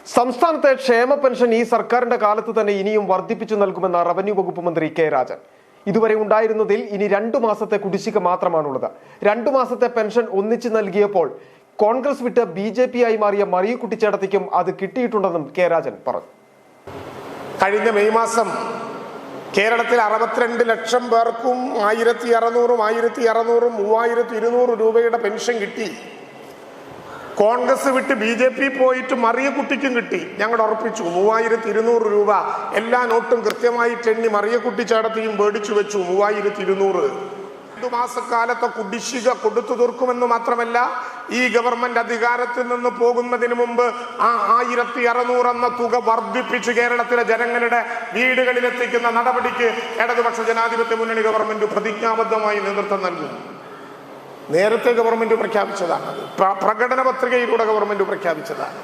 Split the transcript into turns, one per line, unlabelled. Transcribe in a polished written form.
സംസ്ഥാനത്തെ ക്ഷേമ പെൻഷൻ ഈ സർക്കാരിന്റെ കാലത്ത് തന്നെ ഇനിയും വർദ്ധിപ്പിച്ചു നൽകുമെന്ന റവന്യൂ വകുപ്പ് മന്ത്രി കെ രാജൻ. ഇതുവരെ ഉണ്ടായിരുന്നതിൽ ഇനി 2 മാസത്തെ കുടിശ്ശിക മാത്രമാണുള്ളത്. 2 മാസത്തെ പെൻഷൻ ഒന്നിച്ചു നൽകിയപ്പോൾ കോൺഗ്രസ് വിട്ട് BJP ആയി മാറിയ മറിയക്കുട്ടിച്ചേട്ടത്തിക്കും അത് കിട്ടിയിട്ടുണ്ടെന്നും കെ രാജൻ പറഞ്ഞു.
കഴിഞ്ഞ മെയ് മാസം കേരളത്തിൽ 62 ലക്ഷം പേർക്കും 1600, 1600, 3200 രൂപയുടെ പെൻഷൻ കിട്ടി. കോൺഗ്രസ് വിട്ട് BJP പോയിട്ട് മറിയക്കുട്ടിക്കും കിട്ടി. ഞങ്ങൾ ഉറപ്പിച്ചു 3200 രൂപ എല്ലാ നോട്ടും കൃത്യമായിട്ട് എണ്ണി മറിയക്കുട്ടിച്ചേട്ടത്തിയും മേടിച്ചു വെച്ചു. 3200 2 മാസക്കാലത്തെ കുടിശ്ശിക കൊടുത്തു തീർക്കുമെന്ന് മാത്രമല്ല, ഈ ഗവൺമെന്റ് അധികാരത്തിൽ നിന്ന് പോകുന്നതിന് മുമ്പ് ആ 1600 എന്ന തുക വർദ്ധിപ്പിച്ച് കേരളത്തിലെ ജനങ്ങളുടെ വീടുകളിലെത്തിക്കുന്ന നടപടിക്ക് ഇടതുപക്ഷ ജനാധിപത്യ മുന്നണി ഗവൺമെന്റ് പ്രതിജ്ഞാബദ്ധമായി നേതൃത്വം നൽകും. നേരത്തെ ഗവൺമെന്റ് പ്രഖ്യാപിച്ചതാണ്, പ്രകടന പത്രികയിലൂടെ ഗവൺമെന്റ് പ്രഖ്യാപിച്ചതാണ്.